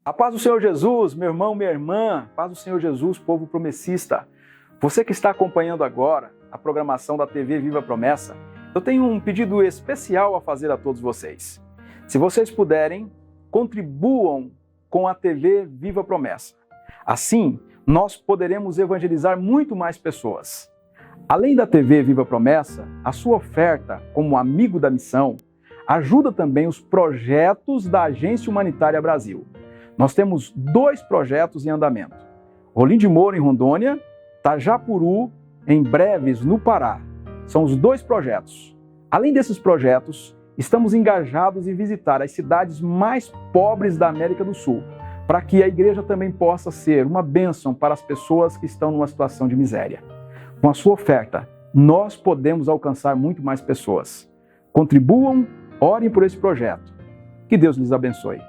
A paz do Senhor Jesus, meu irmão, minha irmã, paz do Senhor Jesus, povo promessista. Você que está acompanhando agora a programação da TV Viva Promessa, eu tenho um pedido especial a fazer a todos vocês. Se vocês puderem, contribuam com a TV Viva Promessa. Assim, nós poderemos evangelizar muito mais pessoas. Além da TV Viva Promessa, a sua oferta como amigo da missão ajuda também os projetos da Agência Humanitária Brasil. Nós temos 2 projetos em andamento. Rolim de Moura, em Rondônia, Tajapuru, em Breves, no Pará. São os 2 projetos. Além desses projetos, estamos engajados em visitar as cidades mais pobres da América do Sul, para que a igreja também possa ser uma bênção para as pessoas que estão numa situação de miséria. Com a sua oferta, nós podemos alcançar muito mais pessoas. Contribuam, orem por esse projeto. Que Deus lhes abençoe.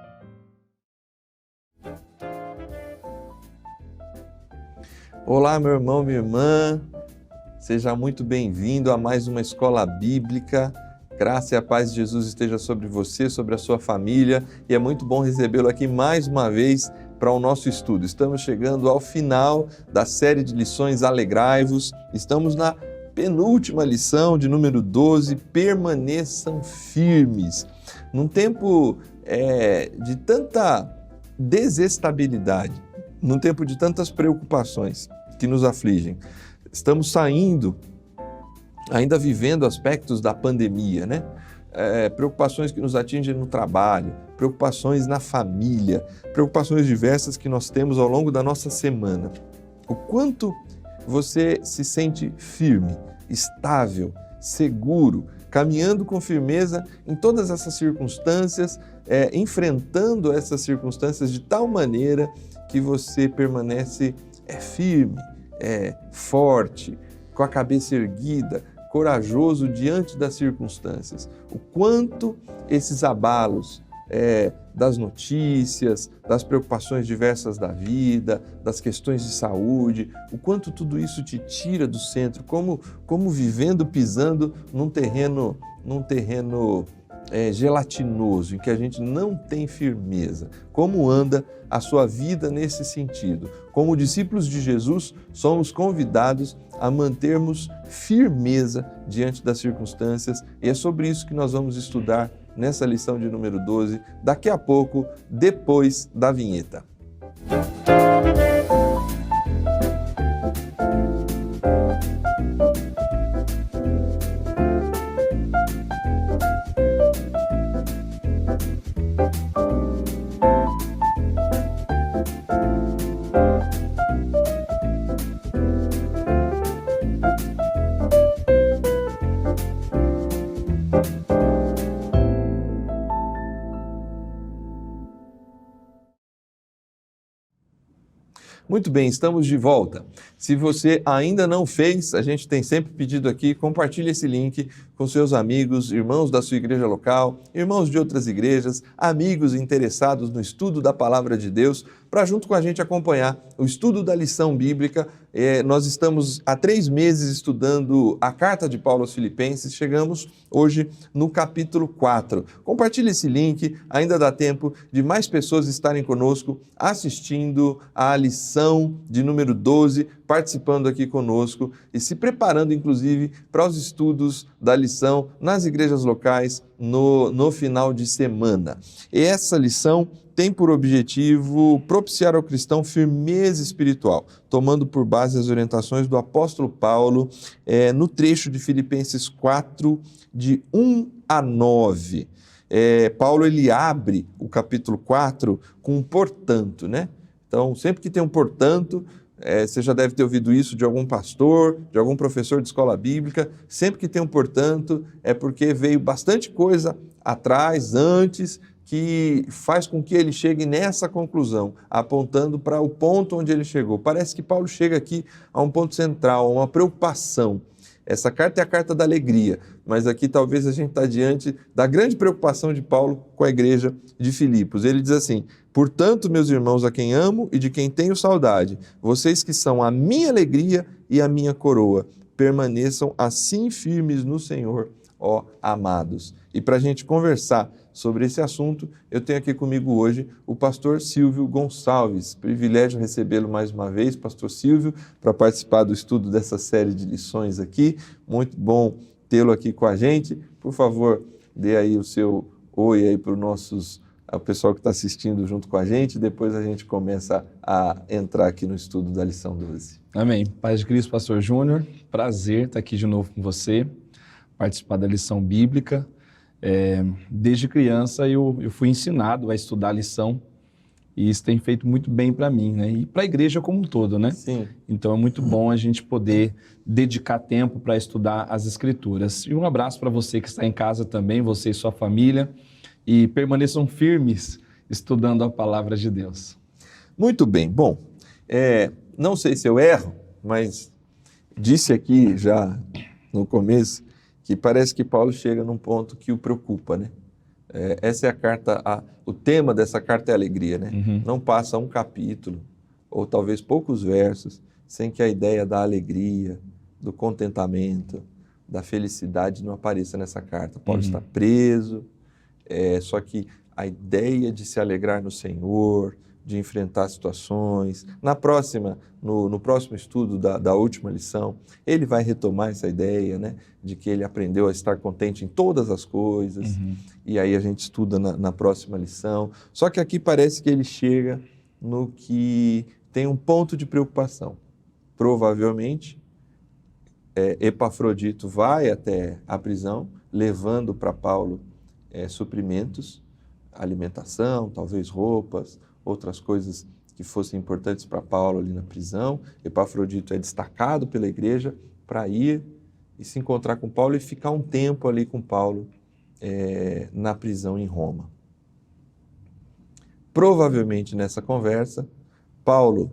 Olá, meu irmão, minha irmã, seja muito bem-vindo a mais uma Escola Bíblica. Graça e a paz de Jesus esteja sobre você, sobre a sua família, e é muito bom recebê-lo aqui mais uma vez para o nosso estudo. Estamos chegando ao final da série de lições Alegrai-vos, estamos na penúltima lição de número 12, permaneçam firmes. Num tempo de tanta desestabilidade, num tempo de tantas preocupações que nos afligem, estamos saindo, ainda vivendo aspectos da pandemia, né? Preocupações que nos atingem no trabalho, preocupações na família, preocupações diversas que nós temos ao longo da nossa semana. O quanto você se sente firme, estável, seguro, caminhando com firmeza em todas essas circunstâncias, enfrentando essas circunstâncias de tal maneira que você permanece firme, forte, com a cabeça erguida, corajoso diante das circunstâncias. O quanto esses abalos das notícias, das preocupações diversas da vida, das questões de saúde, o quanto tudo isso te tira do centro, como vivendo, pisando num terreno gelatinoso, em que a gente não tem firmeza. Como anda a sua vida nesse sentido? Como discípulos de Jesus, somos convidados a mantermos firmeza diante das circunstâncias, e é sobre isso que nós vamos estudar nessa lição de número 12, daqui a pouco, depois da vinheta. Muito bem, estamos de volta. Se você ainda não fez, a gente tem sempre pedido aqui, compartilhe esse link com seus amigos, irmãos da sua igreja local, irmãos de outras igrejas, amigos interessados no estudo da Palavra de Deus, para junto com a gente acompanhar o estudo da lição bíblica. Nós estamos há 3 meses estudando a carta de Paulo aos Filipenses, chegamos hoje no capítulo 4. Compartilhe esse link, ainda dá tempo de mais pessoas estarem conosco assistindo a lição de número 12, participando aqui conosco e se preparando, inclusive, para os estudos da lição nas igrejas locais no final de semana. E essa lição tem por objetivo propiciar ao cristão firmeza espiritual, tomando por base as orientações do apóstolo Paulo no trecho de Filipenses 4, de 1 a 9. Paulo ele abre o capítulo 4 com um portanto, né? Então, sempre que tem um portanto, você já deve ter ouvido isso de algum pastor, de algum professor de escola bíblica, sempre que tem um portanto, é porque veio bastante coisa atrás, antes, que faz com que ele chegue nessa conclusão, apontando para o ponto onde ele chegou. Parece que Paulo chega aqui a um ponto central, a uma preocupação. Essa carta é a carta da alegria, mas aqui talvez a gente está diante da grande preocupação de Paulo com a igreja de Filipos. Ele diz assim: portanto, meus irmãos, a quem amo e de quem tenho saudade, vocês que são a minha alegria e a minha coroa, permaneçam assim firmes no Senhor. ó amados. E para a gente conversar sobre esse assunto, eu tenho aqui comigo hoje o pastor Silvio Gonçalves. Privilégio recebê-lo mais uma vez, pastor Silvio, para participar do estudo dessa série de lições aqui. Muito bom tê-lo aqui com a gente. Por favor, dê aí o seu oi aí para o pessoal que está assistindo junto com a gente. Depois a gente começa a entrar aqui no estudo da lição 12. Amém. Paz de Cristo, pastor Júnior. Prazer estar aqui de novo com você, participar da lição bíblica. Desde criança eu fui ensinado a estudar a lição e isso tem feito muito bem para mim, né? E para a igreja como um todo, né? Sim. Então é muito bom a gente poder dedicar tempo para estudar as Escrituras. E um abraço para você que está em casa também, você e sua família, e permaneçam firmes estudando a palavra de Deus. Muito bem. Bom, não sei se eu erro, mas disse aqui já no começo que parece que Paulo chega num ponto que o preocupa, né? Essa é a carta, o tema dessa carta é alegria, né? Uhum. Não passa um capítulo, ou talvez poucos versos, sem que a ideia da alegria, do contentamento, da felicidade não apareça nessa carta. Paulo está preso, só que a ideia de se alegrar no Senhor, de enfrentar situações. No próximo estudo da última lição, ele vai retomar essa ideia, né, de que ele aprendeu a estar contente em todas as coisas, e aí a gente estuda na próxima lição. Só que aqui parece que ele chega no que tem um ponto de preocupação. Provavelmente, Epafrodito vai até a prisão, levando para Paulo suprimentos, alimentação, talvez roupas, outras coisas que fossem importantes para Paulo ali na prisão. Epafrodito é destacado pela igreja para ir e se encontrar com Paulo e ficar um tempo ali com Paulo na prisão em Roma. Provavelmente nessa conversa, Paulo,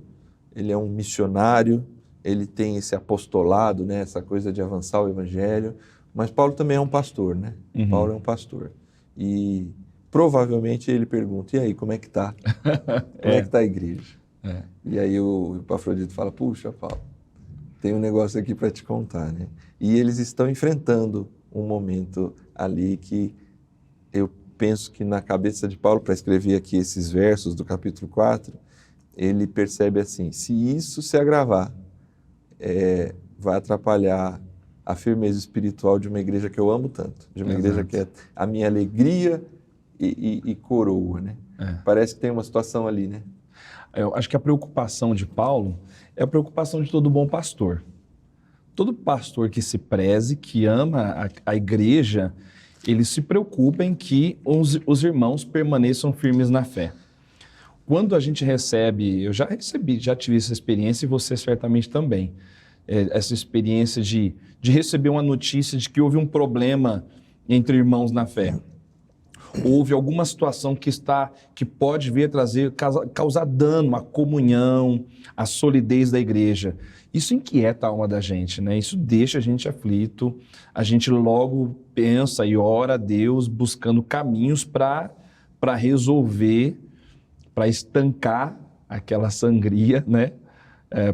ele é um missionário, ele tem esse apostolado, né, essa coisa de avançar o evangelho, mas Paulo também é um pastor, né? Paulo é um pastor. E provavelmente ele pergunta, e aí, como é que tá? Como é que tá a igreja? E aí o Epafrodito fala, puxa, Paulo, tem um negócio aqui para te contar, né? E eles estão enfrentando um momento ali que eu penso que na cabeça de Paulo, para escrever aqui esses versos do capítulo 4, ele percebe assim, se isso se agravar, vai atrapalhar a firmeza espiritual de uma igreja que eu amo tanto, de uma igreja que é a minha alegria e coroa, né? Parece que tem uma situação ali, né? Eu acho que a preocupação de Paulo é a preocupação de todo bom pastor. Todo pastor que se preze, que ama a igreja, ele se preocupa em que os irmãos permaneçam firmes na fé. Quando a gente recebe, eu já tive essa experiência e você certamente também, essa experiência de receber uma notícia de que houve um problema entre irmãos na fé. Houve alguma situação que pode vir a causar dano à comunhão, à solidez da igreja. Isso inquieta a alma da gente, né? Isso deixa a gente aflito, a gente logo pensa e ora a Deus buscando caminhos para resolver, para estancar aquela sangria, né?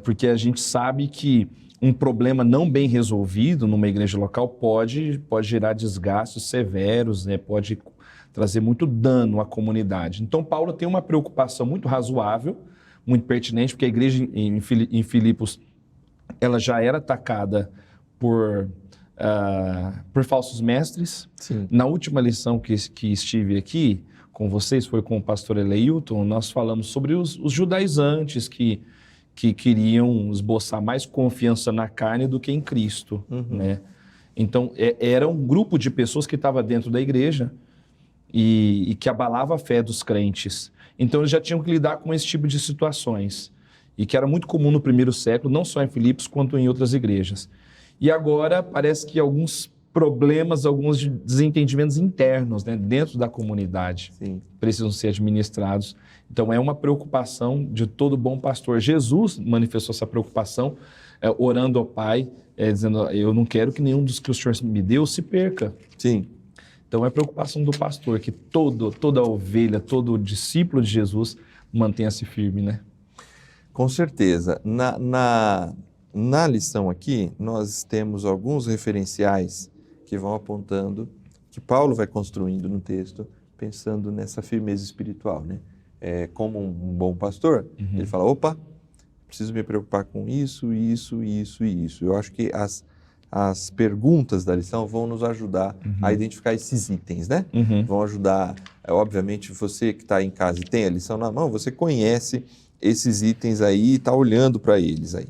Porque a gente sabe que um problema não bem resolvido numa igreja local pode gerar desgastes severos, né? Pode trazer muito dano à comunidade. Então, Paulo tem uma preocupação muito razoável, muito pertinente, porque a igreja em Filipos ela já era atacada por falsos mestres. Sim. Na última lição que estive aqui com vocês, foi com o pastor Eleilton, nós falamos sobre os judaizantes que queriam esboçar mais confiança na carne do que em Cristo. Né? Então, era um grupo de pessoas que estava dentro da igreja e que abalava a fé dos crentes. Então, eles já tinham que lidar com esse tipo de situações, e que era muito comum no primeiro século, não só em Filipos, quanto em outras igrejas. E agora, parece que alguns problemas, alguns desentendimentos internos, né, dentro da comunidade, Sim, precisam ser administrados. Então, é uma preocupação de todo bom pastor. Jesus manifestou essa preocupação, orando ao Pai, dizendo, eu não quero que nenhum dos que o Senhor me deu se perca. sim. Então, é preocupação do pastor, que toda ovelha, todo discípulo de Jesus mantenha-se firme, né? Com certeza. Na lição aqui, nós temos alguns referenciais que vão apontando, que Paulo vai construindo no texto, pensando nessa firmeza espiritual, né? Como um bom pastor, ele fala, opa, preciso me preocupar com isso, isso, isso e isso. Eu acho que as perguntas da lição vão nos ajudar a identificar esses itens, né? Vão ajudar, obviamente, você que está em casa e tem a lição na mão, você conhece esses itens aí e está olhando para eles aí.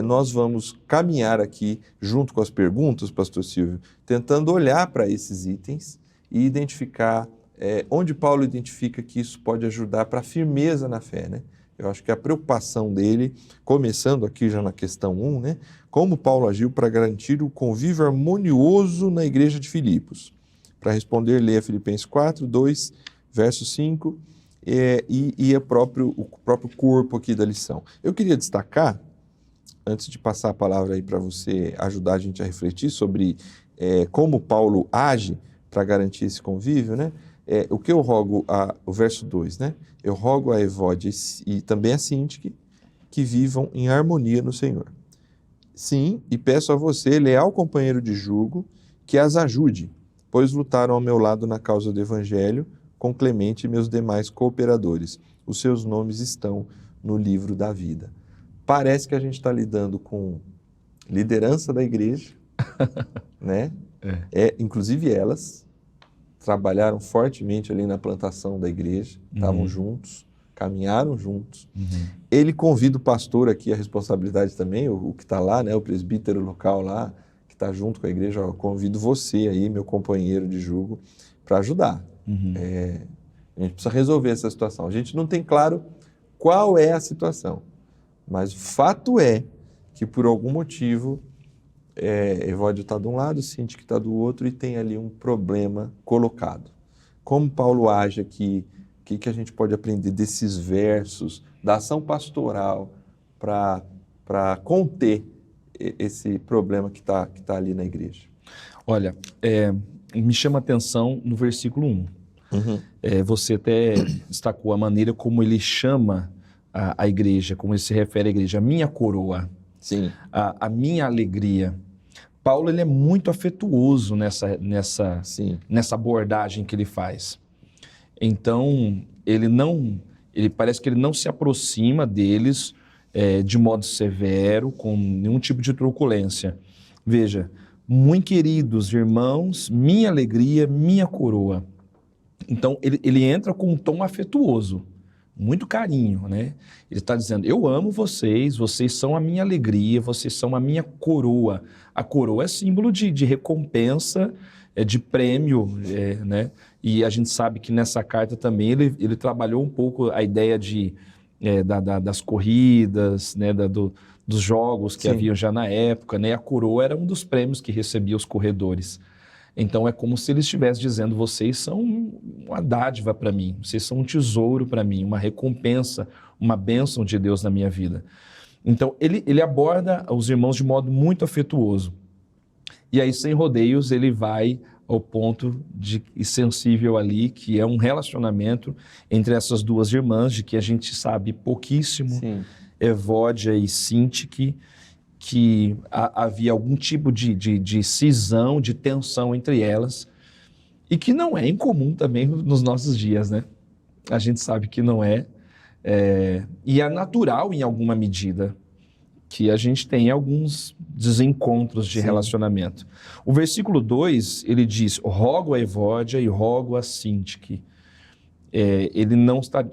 Nós vamos caminhar aqui, junto com as perguntas, pastor Silvio, tentando olhar para esses itens e identificar onde Paulo identifica que isso pode ajudar para a firmeza na fé, né? Eu acho que a preocupação dele, começando aqui já na questão 1, né? Como Paulo agiu para garantir o convívio harmonioso na igreja de Filipos. Para responder, leia Filipenses 4, 2, verso 5 e o próprio corpo aqui da lição. Eu queria destacar, antes de passar a palavra aí para você ajudar a gente a refletir sobre como Paulo age para garantir esse convívio, né? O que eu rogo, o verso 2, né? Eu rogo a Evódia e também a Sintique que vivam em harmonia no Senhor. Sim, e peço a você, leal companheiro de jugo, que as ajude, pois lutaram ao meu lado na causa do Evangelho, com Clemente e meus demais cooperadores. Os seus nomes estão no livro da vida. Parece que a gente está lidando com liderança da igreja, né? Inclusive elas trabalharam fortemente ali na plantação da igreja, estavam juntos, caminharam juntos. Ele convida o pastor aqui, a responsabilidade também, o que está lá, né, o presbítero local lá, que está junto com a igreja, eu convido você aí, meu companheiro de jugo, para ajudar. A gente precisa resolver essa situação. A gente não tem claro qual é a situação, mas o fato é que por algum motivo Evódio está de um lado, Sintique está do outro e tem ali um problema colocado. Como Paulo age aqui, o que a gente pode aprender desses versos, da ação pastoral para conter esse problema que tá ali na igreja? Olha, me chama a atenção no versículo 1. Você até destacou a maneira como ele chama a igreja, como ele se refere à igreja, a minha coroa. Sim. A minha alegria. Paulo ele é muito afetuoso nessa abordagem que ele faz. Então, ele parece que ele não se aproxima deles de modo severo, com nenhum tipo de truculência. Veja, muito queridos irmãos, minha alegria, minha coroa. Então, ele entra com um tom afetuoso. Muito carinho, né? Ele está dizendo, eu amo vocês, vocês são a minha alegria, vocês são a minha coroa. A coroa é símbolo de recompensa, de prêmio, né? E a gente sabe que nessa carta também ele trabalhou um pouco a ideia das corridas, né? Dos jogos que haviam já na época, né? A coroa era um dos prêmios que recebia os corredores. Então é como se ele estivesse dizendo, vocês são uma dádiva para mim, vocês são um tesouro para mim, uma recompensa, uma bênção de Deus na minha vida. Então ele aborda os irmãos de modo muito afetuoso. E aí, sem rodeios, ele vai ao ponto sensível ali, que é um relacionamento entre essas duas irmãs, de que a gente sabe pouquíssimo, Sim. Evódia e Sintique, que havia algum tipo de cisão, de tensão entre elas, e que não é incomum também nos nossos dias, né? A gente sabe que não é, e é natural em alguma medida que a gente tem alguns desencontros de relacionamento. O versículo 2, ele diz, rogo a Evódia e rogo a Sintique. Ele não está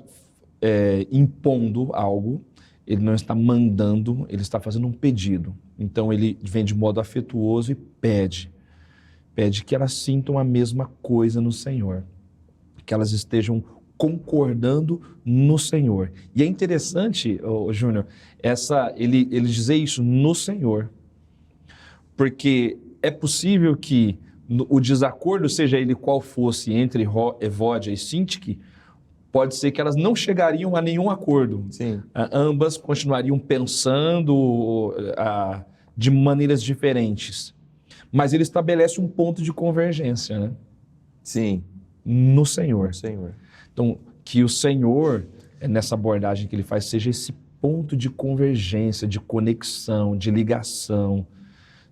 impondo algo, ele não está mandando, ele está fazendo um pedido. Então ele vem de modo afetuoso e pede que elas sintam a mesma coisa no Senhor, que elas estejam concordando no Senhor. E é interessante, Júnior, ele dizer isso no Senhor, porque é possível que o desacordo, seja ele qual fosse, entre Evódia e Sintique, pode ser que elas não chegariam a nenhum acordo. Sim. Ambas continuariam pensando de maneiras diferentes. Mas ele estabelece um ponto de convergência, né? Sim. No Senhor. Senhor. Então, que o Senhor, nessa abordagem que ele faz, seja esse ponto de convergência, de conexão, de ligação,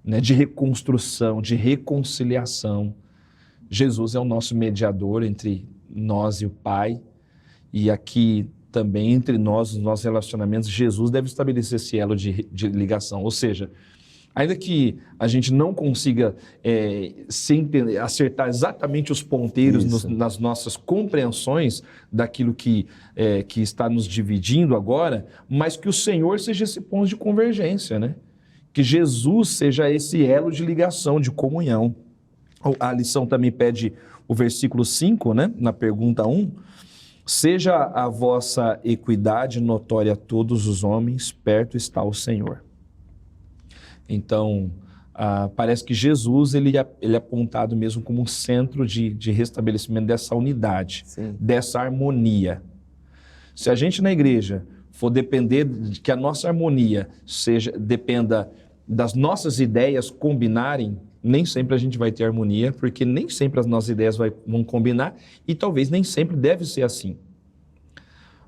né, de reconstrução, de reconciliação. Jesus é o nosso mediador entre nós e o Pai, e aqui também entre nós, os nossos relacionamentos, Jesus deve estabelecer esse elo de ligação. Ou seja, ainda que a gente não consiga acertar exatamente os ponteiros nas nossas compreensões daquilo que está nos dividindo agora, mas que o Senhor seja esse ponto de convergência, né? Que Jesus seja esse elo de ligação, de comunhão. A lição também pede o versículo 5, né? Na pergunta 1, seja a vossa equidade notória a todos os homens, perto está o Senhor. Então, parece que Jesus ele é apontado mesmo como um centro de restabelecimento dessa unidade, dessa harmonia. Se a gente na igreja for depender de que a nossa harmonia dependa das nossas ideias combinarem, nem sempre a gente vai ter harmonia, porque nem sempre as nossas ideias vão combinar e talvez nem sempre deve ser assim.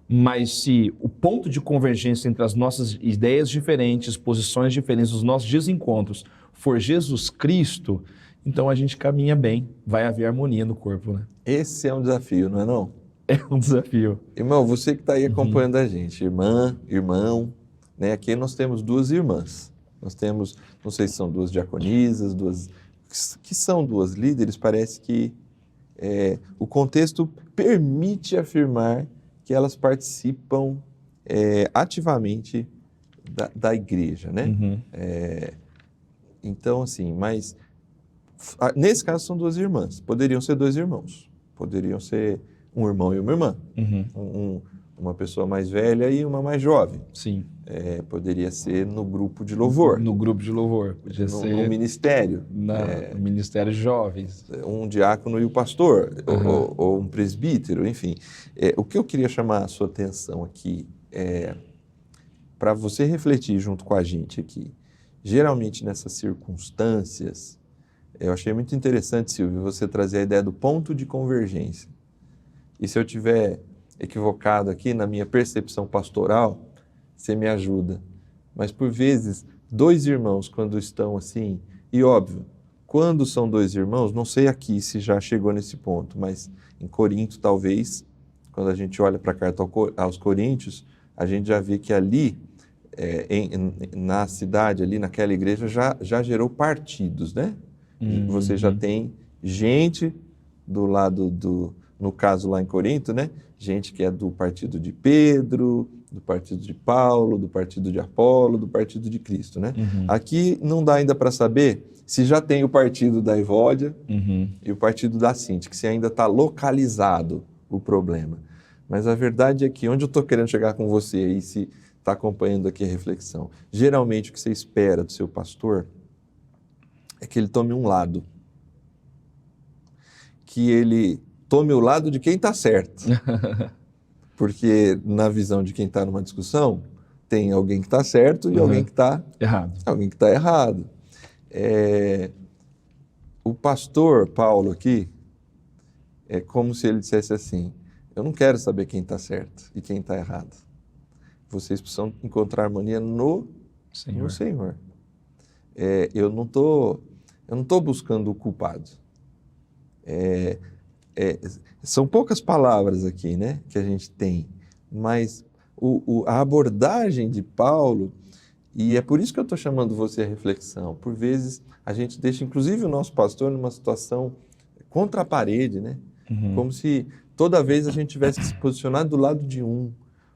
Mas se o ponto de convergência entre as nossas ideias diferentes, posições diferentes, os nossos desencontros for Jesus Cristo, então a gente caminha bem, vai haver harmonia no corpo, né? Esse é um desafio, não é não? É um desafio. Irmão, você que está aí acompanhando a gente, irmã, irmão, né? Aqui nós temos duas irmãs. Nós temos, não sei se são duas diaconisas, que são duas líderes, parece que o contexto permite afirmar que elas participam ativamente da igreja, né? Então, assim, mas nesse caso são duas irmãs, poderiam ser dois irmãos, poderiam ser um irmão e uma irmã, uma pessoa mais velha e uma mais jovem. Sim. Poderia ser no grupo de louvor. No grupo de louvor, podia ser no ministério. No ministério de jovens. Um diácono e o pastor, ou um presbítero, enfim. O que eu queria chamar a sua atenção aqui para você refletir junto com a gente aqui. Geralmente nessas circunstâncias, eu achei muito interessante, Silvio, você trazer a ideia do ponto de convergência. E se eu tiver equivocado aqui na minha percepção pastoral, você me ajuda. Mas por vezes, dois irmãos quando estão assim, e óbvio, quando são dois irmãos, não sei aqui se já chegou nesse ponto, mas em Corinto talvez, quando a gente olha para a carta aos Coríntios, a gente já vê que ali, na cidade, ali naquela igreja, já gerou partidos, né? Você já tem gente do lado no caso lá em Corinto, né? Gente que é do partido de Pedro, do partido de Paulo, do partido de Apolo, do partido de Cristo, né? Aqui não dá ainda para saber se já tem o partido da Evódia e o partido da Sinti, se ainda está localizado o problema. Mas a verdade é que onde eu estou querendo chegar com você aí, se está acompanhando aqui a reflexão, geralmente o que você espera do seu pastor é que ele tome um lado, que ele tome o lado de quem está certo. Porque na visão de quem está numa discussão, tem alguém que está certo e alguém que está errado. Alguém que está errado. O pastor Paulo aqui, é como se ele dissesse assim, eu não quero saber quem está certo e quem está errado. Vocês precisam encontrar harmonia no Senhor. Eu não tô buscando o culpado. São poucas palavras aqui, né, que a gente tem, mas a abordagem de Paulo, e é por isso que eu estou chamando você à reflexão, por vezes a gente deixa inclusive o nosso pastor numa situação contra a parede, né? Como se toda vez a gente tivesse que se posicionar do lado de um,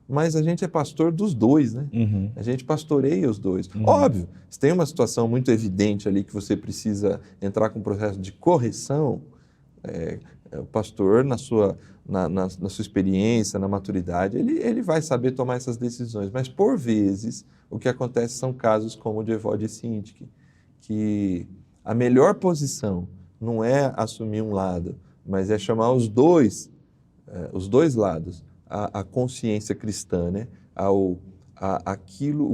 mas a gente é pastor dos dois, né? A gente pastoreia os dois. Óbvio, se tem uma situação muito evidente ali que você precisa entrar com um processo de correção, o pastor, na sua experiência, na maturidade, ele vai saber tomar essas decisões. Mas, por vezes, o que acontece são casos como o de Evódia e Sinti, que a melhor posição não é assumir um lado, mas é chamar os dois lados, a consciência cristã, né? O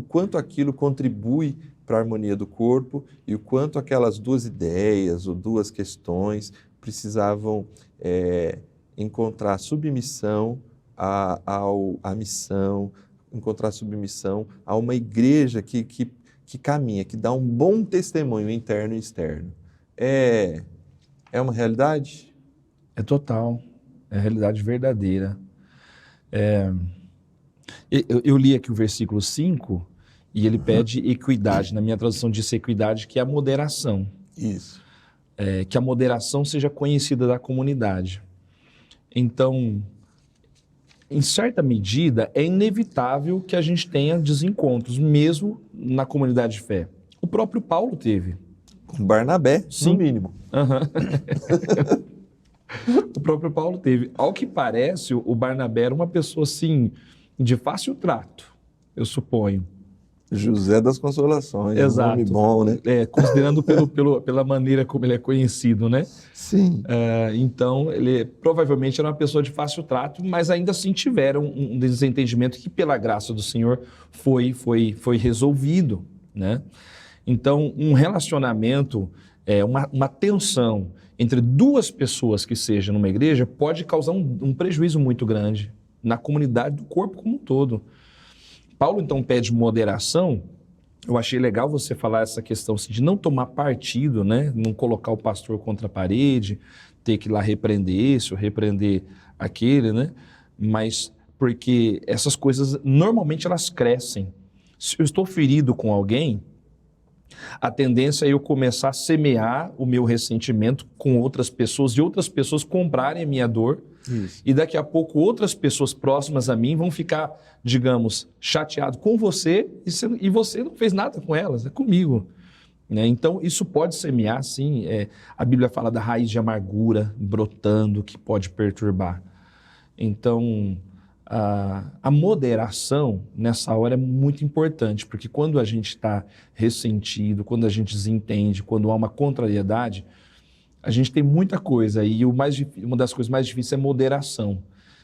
quanto aquilo contribui para a harmonia do corpo e o quanto aquelas duas ideias ou duas questões precisavam encontrar submissão à missão, encontrar submissão a uma igreja que que caminha, que dá um bom testemunho interno e externo. É uma realidade? É total, é a realidade verdadeira. Eu li aqui o versículo 5 e ele pede equidade. Na minha tradução diz equidade, que é a moderação. Isso. Que a moderação seja conhecida da comunidade. Então, em certa medida, é inevitável que a gente tenha desencontros, mesmo na comunidade de fé. O próprio Paulo teve. Com Barnabé, Sim. no mínimo. O próprio Paulo teve. Ao que parece, o Barnabé era uma pessoa, assim, de fácil trato, eu suponho. José das Consolações. Exato. Um nome bom, né? Considerando pela maneira como ele é conhecido, né? Sim. Então, ele provavelmente era uma pessoa de fácil trato, mas ainda assim tiveram um desentendimento que, pela graça do Senhor, foi resolvido, né? Então, um relacionamento, uma tensão entre duas pessoas que seja numa igreja pode causar um prejuízo muito grande na comunidade do corpo como um todo. Paulo, então, pede moderação. Eu achei legal você falar essa questão assim, de não tomar partido, né? Não colocar o pastor contra a parede, ter que ir lá repreender esse ou repreender aquele, né? Mas porque essas coisas, normalmente, elas crescem. Se eu estou ferido com alguém, a tendência é eu começar a semear o meu ressentimento com outras pessoas e outras pessoas comprarem a minha dor. Isso. E daqui a pouco outras pessoas próximas a mim vão ficar, digamos, chateadas com você e você não fez nada com elas, é comigo. Né? Então, isso pode semear, sim. A Bíblia fala da raiz de amargura brotando que pode perturbar. Então, a moderação nessa hora é muito importante, porque quando a gente está ressentido, quando a gente desentende, quando há uma contrariedade, a gente tem muita coisa e uma das coisas mais difíceis é moderação.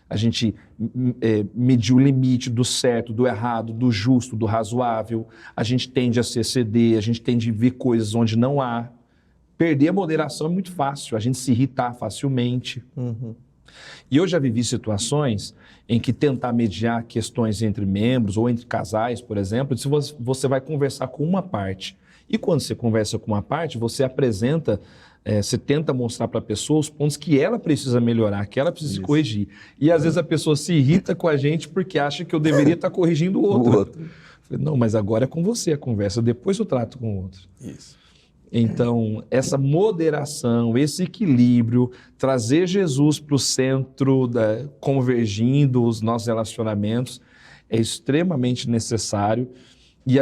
A gente medir o limite do certo, do errado, do justo, do razoável. A gente tende a se exceder, a gente tende a ver coisas onde não há. Perder a moderação é muito fácil, a gente se irritar facilmente. Uhum. E eu já vivi situações em que tentar mediar questões entre membros ou entre casais, por exemplo, se você vai conversar com uma parte. E quando você conversa com uma parte, você apresenta, você tenta mostrar para a pessoa os pontos que ela precisa melhorar, que ela precisa corrigir. E às vezes a pessoa se irrita com a gente porque acha que eu deveria estar corrigindo o outro. Eu falei, não, mas agora é com você a conversa, depois eu trato com o outro. Isso. Então, essa moderação, esse equilíbrio, trazer Jesus para o centro, convergindo os nossos relacionamentos, é extremamente necessário. E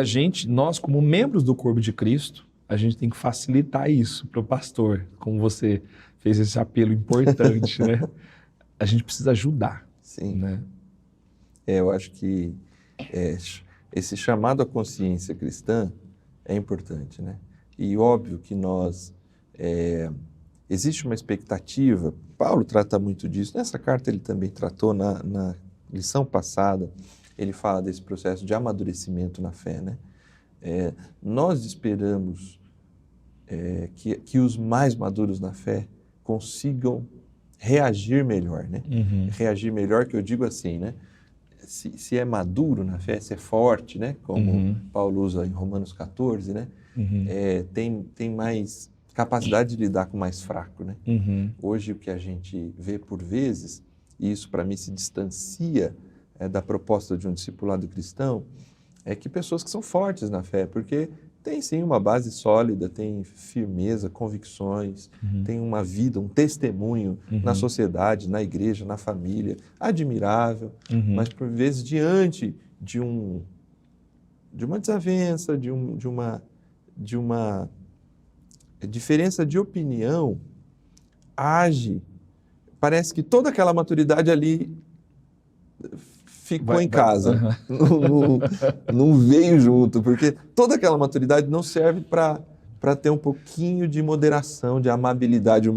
nós como membros do corpo de Cristo, a gente tem que facilitar isso para o pastor, como você fez esse apelo importante, né? A gente precisa ajudar. Sim. Né? Eu acho que esse chamado à consciência cristã é importante, né? E óbvio que existe uma expectativa, Paulo trata muito disso, nessa carta ele também tratou, na lição passada, ele fala desse processo de amadurecimento na fé, né? Nós esperamos que os mais maduros na fé consigam reagir melhor, né? Uhum. Reagir melhor, que eu digo assim, né? Se é maduro na fé, se é forte, né? Como Paulo usa em Romanos 14, né? Uhum. Tem mais capacidade de lidar com o mais fraco, né? Uhum. Hoje o que a gente vê por vezes, e isso para mim se distancia da proposta de um discipulado cristão, é que pessoas que são fortes na fé, porque tem sim uma base sólida, tem firmeza, convicções, tem uma vida, um testemunho na sociedade, na igreja, na família, admirável, mas por vezes diante de uma desavença, de uma diferença de opinião, parece que toda aquela maturidade ali ficou em casa, não veio junto, porque toda aquela maturidade não serve para ter um pouquinho de moderação, de amabilidade.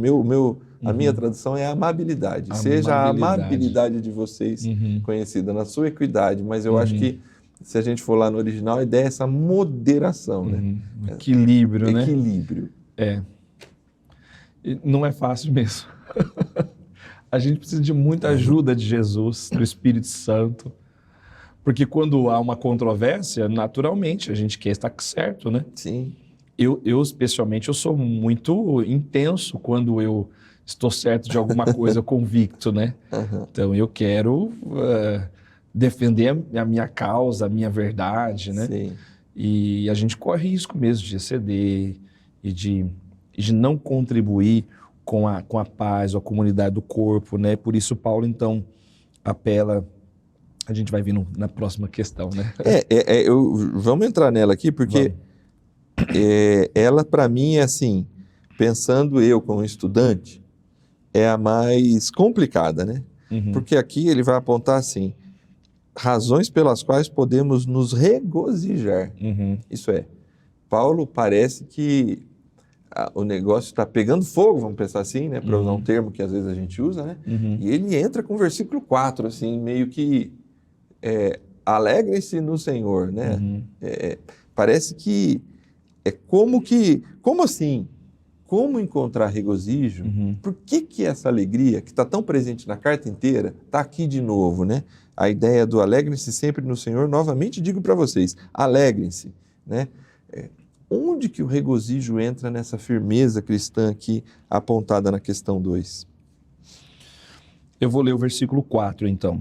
A minha tradução é amabilidade. Seja a amabilidade de vocês conhecida na sua equidade, mas eu acho que se a gente for lá no original, a ideia é essa moderação, né? Equilíbrio, né? Equilíbrio. Não é fácil mesmo. A gente precisa de muita ajuda de Jesus, do Espírito Santo, Porque quando há uma controvérsia, naturalmente, a gente quer estar certo, né? Sim. Eu especialmente, eu sou muito intenso quando eu estou certo de alguma coisa, convicto, né? Aham. Então, eu quero defender a minha causa, a minha verdade, né? Sim. E a gente corre risco mesmo de exceder e de não contribuir com a paz, ou a comunidade do corpo, né? Por isso, Paulo, então, apela... A gente vai vir na próxima questão, né? Vamos entrar nela aqui, porque ela, para mim, é assim, pensando eu como estudante, é a mais complicada, né? Uhum. Porque aqui ele vai apontar assim, razões pelas quais podemos nos regozijar. Uhum. Isso é, Paulo parece que o negócio está pegando fogo, vamos pensar assim, né? Para usar um termo que às vezes a gente usa, né? Uhum. E ele entra com o versículo 4, assim, meio que alegrem-se no Senhor, né? Uhum. Parece que como assim? Como encontrar regozijo? Uhum. Por que essa alegria, que está tão presente na carta inteira, está aqui de novo, né? A ideia do alegrem-se sempre no Senhor, novamente digo para vocês, alegrem-se, né? Onde que o regozijo entra nessa firmeza cristã aqui apontada na questão 2? Eu vou ler o versículo 4, então.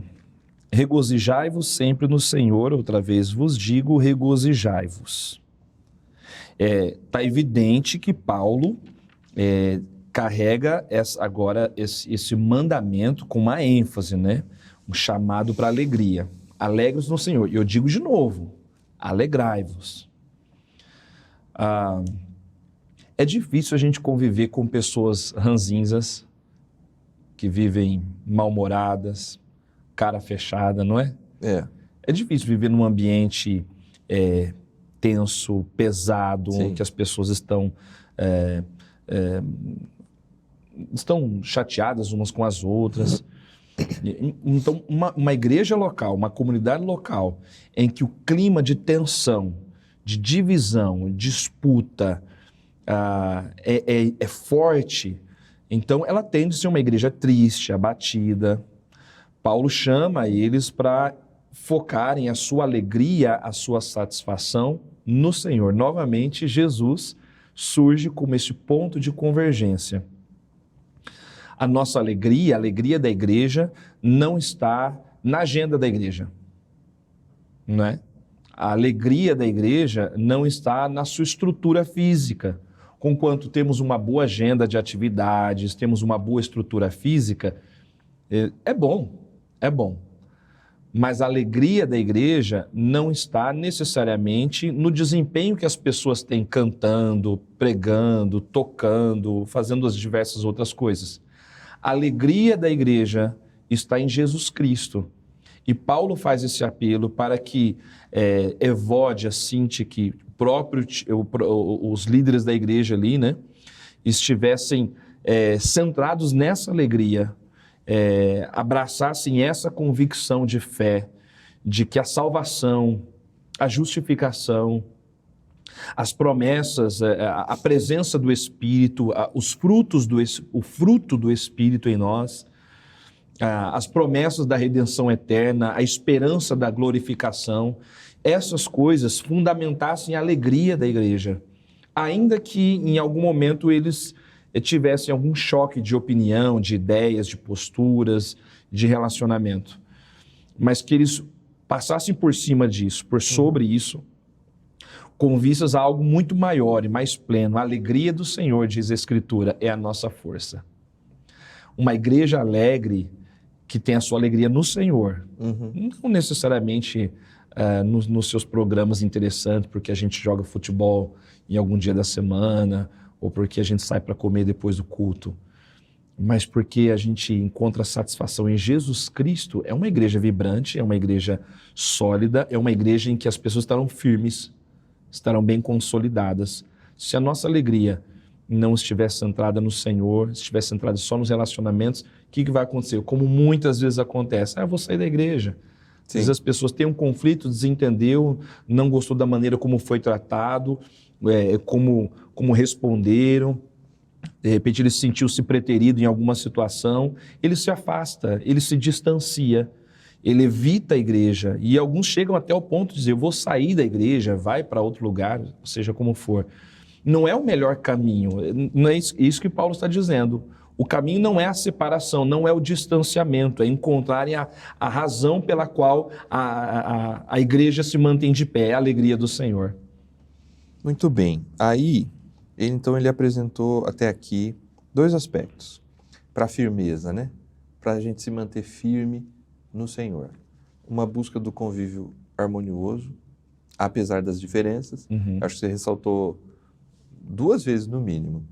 Regozijai-vos sempre no Senhor, outra vez vos digo, regozijai-vos. Está evidente que Paulo carrega agora esse mandamento com uma ênfase, né? Um chamado para alegria. Alegre-vos no Senhor. E eu digo de novo, alegrai-vos. É difícil a gente conviver com pessoas ranzinzas, que vivem mal-humoradas, cara fechada, não é? É difícil viver num ambiente tenso, pesado, Sim. onde as pessoas estão chateadas umas com as outras. Então, uma igreja local, uma comunidade local, em que o clima de tensão, de divisão, disputa é forte, então ela tende a ser uma igreja triste, abatida. Paulo chama eles para focarem a sua alegria, a sua satisfação no Senhor. Novamente, Jesus surge como esse ponto de convergência. A nossa alegria, a alegria da igreja, não está na agenda da igreja, não é? A alegria da igreja não está na sua estrutura física. Conquanto temos uma boa agenda de atividades, temos uma boa estrutura física, é bom. Mas a alegria da igreja não está necessariamente no desempenho que as pessoas têm cantando, pregando, tocando, fazendo as diversas outras coisas. A alegria da igreja está em Jesus Cristo. E Paulo faz esse apelo para que Evódia, Sintique, os líderes da igreja ali, né, estivessem centrados nessa alegria, abraçassem essa convicção de fé, de que a salvação, a justificação, as promessas, a presença do Espírito, o fruto do Espírito em nós, as promessas da redenção eterna, a esperança da glorificação, essas coisas fundamentassem a alegria da igreja, ainda que em algum momento eles tivessem algum choque de opinião, de ideias, de posturas, de relacionamento, mas que eles passassem por cima disso, por sobre isso, com vistas a algo muito maior e mais pleno. A alegria do Senhor, diz a Escritura, é a nossa força. Uma igreja alegre, que tem a sua alegria no Senhor, não necessariamente nos seus programas interessantes, porque a gente joga futebol em algum dia da semana, ou porque a gente sai para comer depois do culto, mas porque a gente encontra satisfação em Jesus Cristo. É uma igreja vibrante, é uma igreja sólida, é uma igreja em que as pessoas estarão firmes, estarão bem consolidadas. Se a nossa alegria não estiver centrada no Senhor, estiver centrada só nos relacionamentos, o que vai acontecer? Como muitas vezes acontece, eu vou sair da igreja. Às vezes as pessoas têm um conflito, desentendeu, não gostou da maneira como foi tratado, como responderam, de repente ele sentiu-se preterido em alguma situação, ele se afasta, ele se distancia, ele evita a igreja, e alguns chegam até o ponto de dizer, eu vou sair da igreja, vai para outro lugar, seja como for. Não é o melhor caminho, não é isso que Paulo está dizendo. O caminho não é a separação, não é o distanciamento, é encontrarem a razão pela qual a igreja se mantém de pé, é a alegria do Senhor. Muito bem. Aí, então ele apresentou até aqui 2 aspectos para a firmeza, né? Para a gente se manter firme no Senhor. Uma busca do convívio harmonioso, apesar das diferenças. Acho que você ressaltou 2 vezes no mínimo.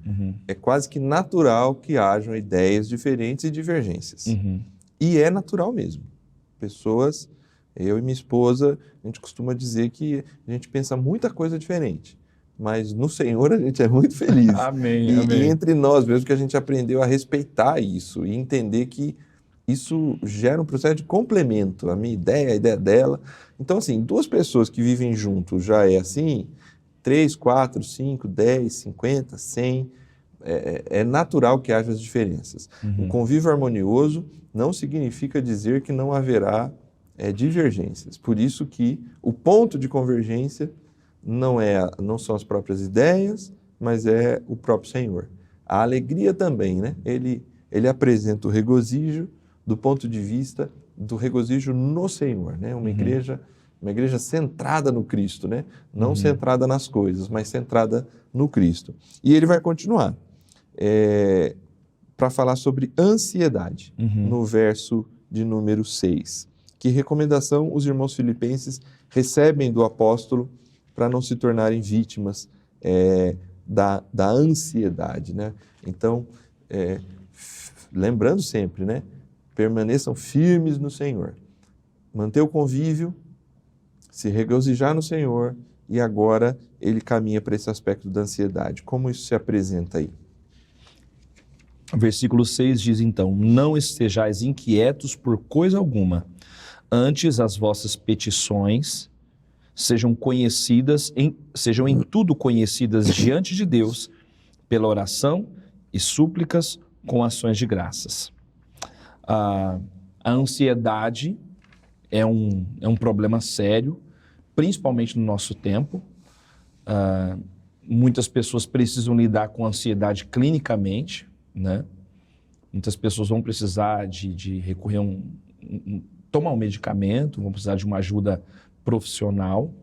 É quase que natural que hajam ideias diferentes e divergências. E é natural mesmo. Pessoas, eu e minha esposa, a gente costuma dizer que a gente pensa muita coisa diferente. Mas no Senhor a gente é muito feliz. Amém, e, amém. E entre nós mesmo que a gente aprendeu a respeitar isso e entender que isso gera um processo de complemento. A minha ideia, a ideia dela. Então, assim, 2 pessoas que vivem juntos já é assim, 3, 4, 5, 10, 50, 100, é natural que haja as diferenças. O convívio harmonioso não significa dizer que não haverá divergências. Por isso que o ponto de convergência não são as próprias ideias, mas é o próprio Senhor. A alegria também, né? Ele apresenta o regozijo do ponto de vista do regozijo no Senhor, né? Uma igreja centrada no Cristo, né? Não centrada nas coisas, mas centrada no Cristo. E ele vai continuar para falar sobre ansiedade, no verso de número 6. Que recomendação os irmãos filipenses recebem do apóstolo para não se tornarem vítimas da ansiedade, né? Então, lembrando sempre, né? Permaneçam firmes no Senhor. Manter o convívio, se regozijar no Senhor, e agora ele caminha para esse aspecto da ansiedade. Como isso se apresenta aí? Versículo 6 diz então, não estejais inquietos por coisa alguma, antes as vossas petições sejam em tudo conhecidas diante de Deus, pela oração e súplicas com ações de graças. A ansiedade é um problema sério, principalmente no nosso tempo. Muitas pessoas precisam lidar com ansiedade clinicamente, né? Muitas pessoas vão precisar de recorrer tomar um medicamento, vão precisar de uma ajuda profissional.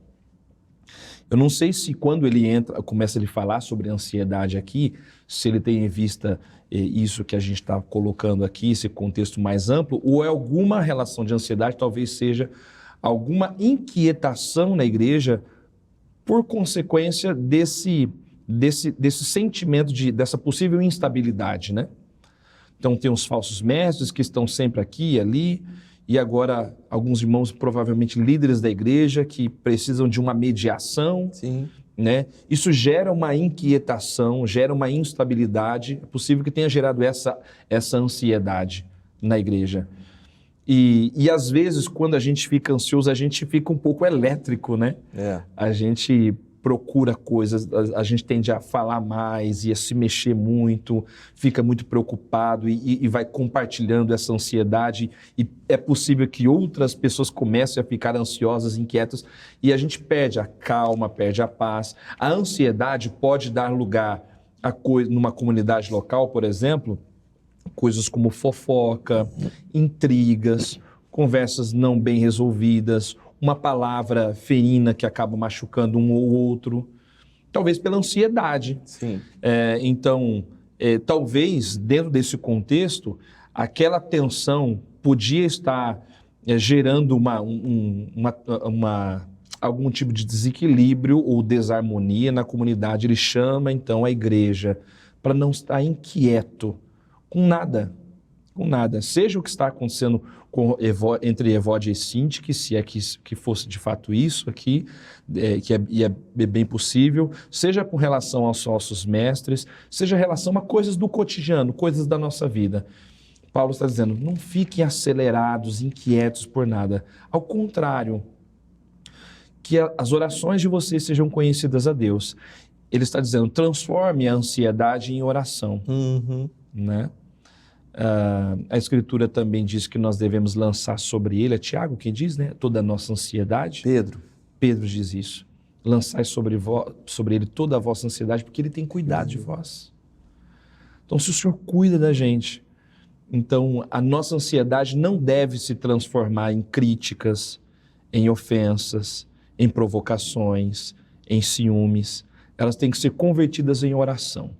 Eu não sei se quando ele começa a falar sobre ansiedade aqui, se ele tem em vista isso que a gente está colocando aqui, esse contexto mais amplo, ou é alguma relação de ansiedade, talvez seja alguma inquietação na igreja por consequência desse sentimento, dessa possível instabilidade, né? Então tem os falsos mestres que estão sempre aqui e ali, e agora alguns irmãos, provavelmente líderes da igreja, que precisam de uma mediação. Sim. Né? Isso gera uma inquietação, gera uma instabilidade. É possível que tenha gerado essa ansiedade na igreja. E às vezes, quando a gente fica ansioso, a gente fica um pouco elétrico, né? A gente procura coisas, a gente tende a falar mais e a se mexer muito, fica muito preocupado e vai compartilhando essa ansiedade, e é possível que outras pessoas comecem a ficar ansiosas, inquietas, e a gente perde a calma, perde a paz. A ansiedade pode dar lugar a numa comunidade local, por exemplo, coisas como fofoca, intrigas, conversas não bem resolvidas, uma palavra ferina que acaba machucando um ou outro, talvez pela ansiedade. Sim. Então, talvez, dentro desse contexto, aquela tensão podia estar gerando algum tipo de desequilíbrio ou desarmonia na comunidade. Ele chama, então, a igreja para não estar inquieto com nada, seja o que está acontecendo entre Evódia e Sintique, se é que fosse de fato isso aqui, que é bem possível, seja com relação aos nossos mestres, seja em relação a coisas do cotidiano, coisas da nossa vida. Paulo está dizendo, não fiquem acelerados, inquietos por nada. Ao contrário, que as orações de vocês sejam conhecidas a Deus. Ele está dizendo, transforme a ansiedade em oração, né? A Escritura também diz que nós devemos lançar sobre ele, é Tiago quem diz, né? Toda a nossa ansiedade. Pedro diz isso. Lançai sobre ele toda a vossa ansiedade, porque ele tem cuidado de vós. Então, se o Senhor cuida da gente, então a nossa ansiedade não deve se transformar em críticas, em ofensas, em provocações, em ciúmes. Elas têm que ser convertidas em oração.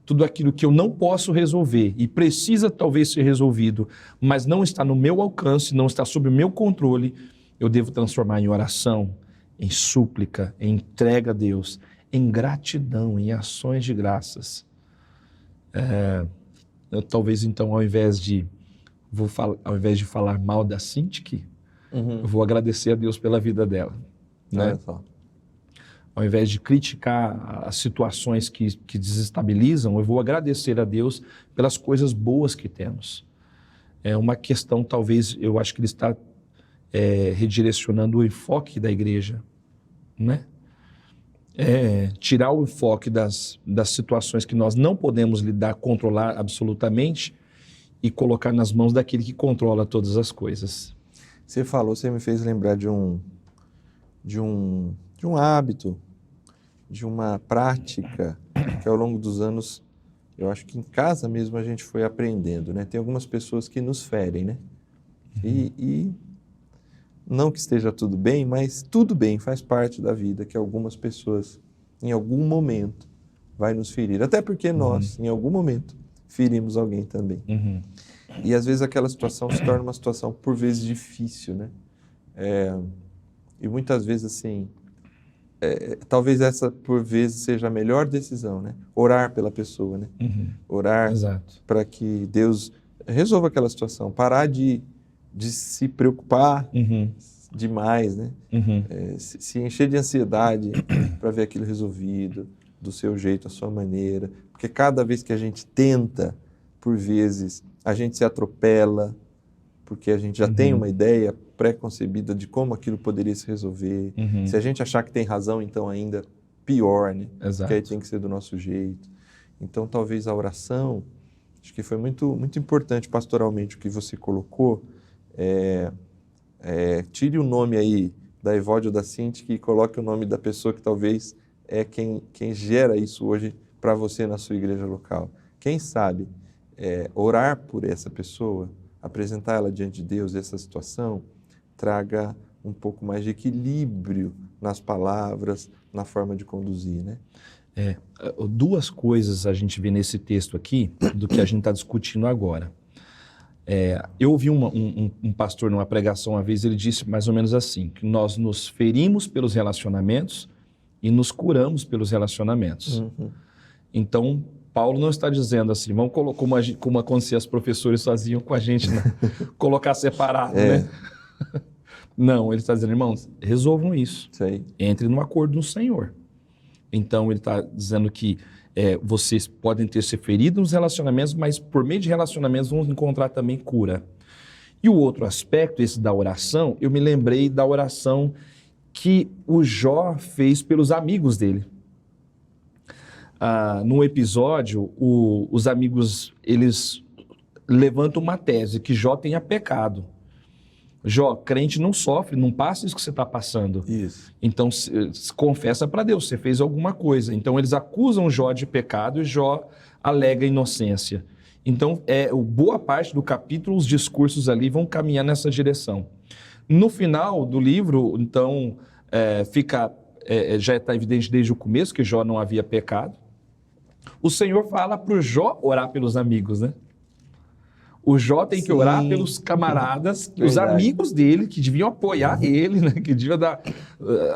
Tudo aquilo que eu não posso resolver e precisa talvez ser resolvido, mas não está no meu alcance, não está sob o meu controle, eu devo transformar em oração, em súplica, em entrega a Deus, em gratidão, em ações de graças. Talvez então, ao invés de falar mal da Cintiq, eu vou agradecer a Deus pela vida dela. Né? Ao invés de criticar as situações que desestabilizam, eu vou agradecer a Deus pelas coisas boas que temos. É uma questão, talvez, eu acho que ele está redirecionando o enfoque da igreja, né? Tirar o enfoque das situações que nós não podemos lidar, controlar absolutamente e colocar nas mãos daquele que controla todas as coisas. Você me fez lembrar de um hábito, de uma prática que ao longo dos anos, eu acho que em casa mesmo a gente foi aprendendo, né? Tem algumas pessoas que nos ferem, né? E não que esteja tudo bem, mas tudo bem, faz parte da vida que algumas pessoas, em algum momento, vai nos ferir. Até porque nós, em algum momento, ferimos alguém também. E às vezes aquela situação se torna uma situação, por vezes, difícil, né? E muitas vezes, assim, talvez essa, por vezes, seja a melhor decisão, né? Orar pela pessoa, né? Orar para que Deus resolva aquela situação, parar de se preocupar demais, né? Se encher de ansiedade para ver aquilo resolvido, do seu jeito, a sua maneira. Porque cada vez que a gente tenta, por vezes, a gente se atropela, porque a gente já tem uma ideia pré-concebida de como aquilo poderia se resolver. Se a gente achar que tem razão, então ainda pior, né? Porque aí tem que ser do nosso jeito. Então, talvez a oração, acho que foi muito, muito importante pastoralmente o que você colocou. Tire o nome aí da Evódia ou da Cintiq e coloque o nome da pessoa que talvez é quem gera isso hoje para você na sua igreja local. Quem sabe orar por essa pessoa, apresentar ela diante de Deus, essa situação, traga um pouco mais de equilíbrio nas palavras, na forma de conduzir, né? Duas coisas a gente vê nesse texto aqui do que a gente está discutindo agora. Eu ouvi um pastor numa pregação uma vez, ele disse mais ou menos assim, que nós nos ferimos pelos relacionamentos e nos curamos pelos relacionamentos. Então, Paulo não está dizendo assim, vamos colocar como acontecia, os professores faziam com a gente, né? Colocar separado, né? Não, ele está dizendo, irmãos, resolvam isso. Entrem num acordo no Senhor. Então, ele está dizendo que vocês podem ter se ferido nos relacionamentos, mas por meio de relacionamentos vão encontrar também cura. E o outro aspecto, esse da oração, eu me lembrei da oração que o Jó fez pelos amigos dele. Num episódio, os amigos, eles levantam uma tese, que Jó tenha pecado. Jó, crente não sofre, não passa isso que você está passando. Então, confessa para Deus, você fez alguma coisa. Então, eles acusam Jó de pecado e Jó alega inocência. Então, boa parte do capítulo, os discursos ali vão caminhar nessa direção. No final do livro, então, já está evidente desde o começo que Jó não havia pecado. O Senhor fala para o Jó orar pelos amigos, né? O Jó tem que orar pelos camaradas, os amigos dele, que deviam apoiar ele, né? Que deviam dar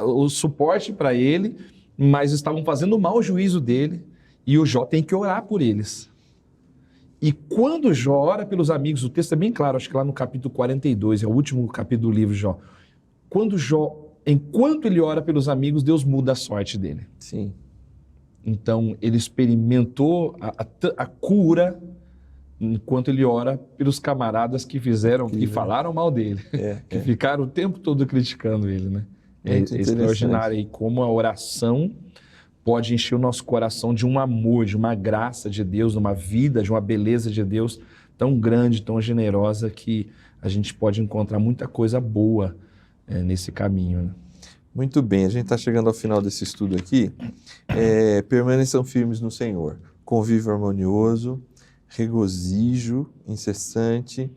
o suporte para ele, mas estavam fazendo mau juízo dele, e o Jó tem que orar por eles. E quando Jó ora pelos amigos, o texto é bem claro, acho que lá no capítulo 42, é o último capítulo do livro de Jó. Quando Jó, enquanto ele ora pelos amigos, Deus muda a sorte dele. Então, ele experimentou a cura enquanto ele ora pelos camaradas que falaram mal dele, que ficaram o tempo todo criticando ele, né? É extraordinário aí como a oração pode encher o nosso coração de um amor, de uma graça de Deus, de uma vida, de uma beleza de Deus tão grande, tão generosa, que a gente pode encontrar muita coisa boa nesse caminho, né? Muito bem, a gente está chegando ao final desse estudo aqui. Permaneçam firmes no Senhor. Convívio harmonioso, regozijo incessante,